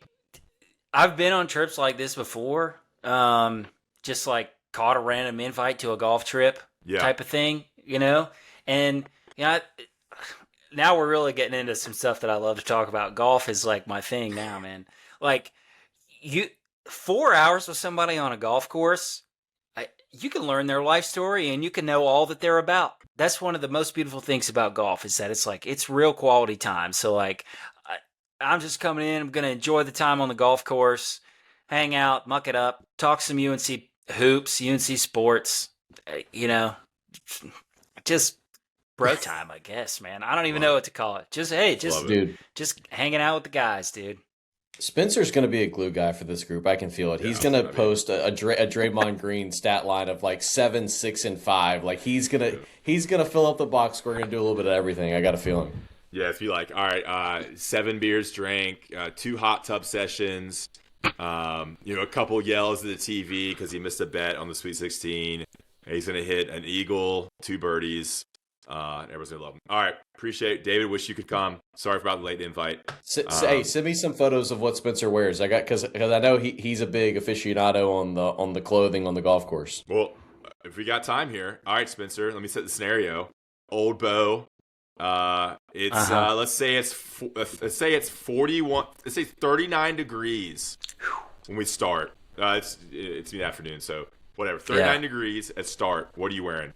I've been on trips like this before. Just like caught a random invite to a golf trip type of thing, you know? And, now we're really getting into some stuff that I love to talk about. Golf is like my thing now, man. Like 4 hours with somebody on a golf course, you can learn their life story and you can know all that they're about. That's one of the most beautiful things about golf is that it's real quality time. So like, I'm just coming in. I'm going to enjoy the time on the golf course, hang out, muck it up, talk some UNC hoops, UNC sports, just bro time, I guess, man. I don't even know what to call it. Just hanging out with the guys, dude. Spencer's going to be a glue guy for this group. I can feel it. He's going to post a Draymond Green stat line of like 7, 6, and 5. Like he's gonna fill up the box. We're going to do a little bit of everything. I got a feeling. Yeah, if you like, all right, 7 beers drank, 2 hot tub sessions, a couple yells at the TV because he missed a bet on the Sweet 16. And he's gonna hit an eagle, 2 birdies. Everyone's gonna love him. All right, appreciate it, David. Wish you could come. Sorry about the late invite. Hey, send me some photos of what Spencer wears. Because I know he's a big aficionado on the clothing on the golf course. Well, if we got time here, all right, Spencer. Let me set the scenario. Old Beau. Let's say it's 41. Let's say 39 degrees when we start. It's in the afternoon, so whatever. 39 degrees at start. What are you wearing?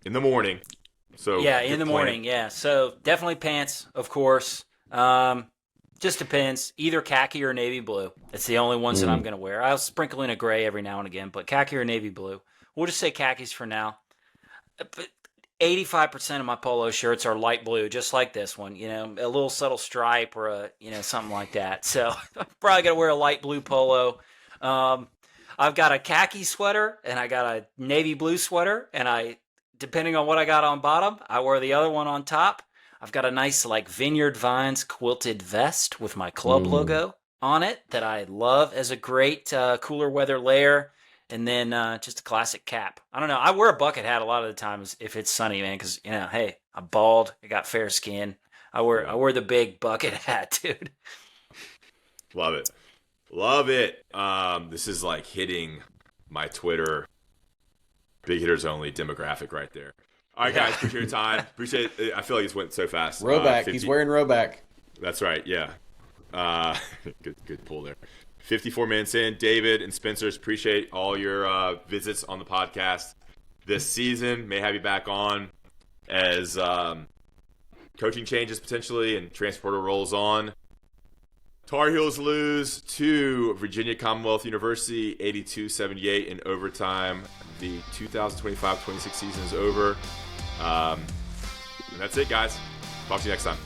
In the morning. So in the morning. Yeah, so definitely pants, of course. Just depends. Either khaki or navy blue. It's the only ones that I'm gonna wear. I'll sprinkle in a gray every now and again, but khaki or navy blue. We'll just say khakis for now. But 85% of my polo shirts are light blue, just like this one, a little subtle stripe or something like that. So I'm probably going to wear a light blue polo. I've got a khaki sweater and I got a navy blue sweater, and depending on what I got on bottom, I wear the other one on top. I've got a nice like Vineyard Vines quilted vest with my club logo on it that I love as a great cooler weather layer. And then just a classic cap. I don't know. I wear a bucket hat a lot of the times if it's sunny, man, because, hey, I'm bald. I got fair skin. I wear the big bucket hat, dude. Love it. Love it. This is like hitting my Twitter big hitters only demographic right there. All right, guys. Appreciate your time. Appreciate it. I feel like it went so fast. Roback. He's wearing Roback. That's right. Yeah. Good pull there. 54 minutes in. David and Spencer, appreciate all your visits on the podcast this season. May have you back on as coaching changes potentially and transporter rolls on. Tar Heels lose to Virginia Commonwealth University 82-78 in overtime. The 2025-26 season is over. And that's it, guys. Talk to you next time.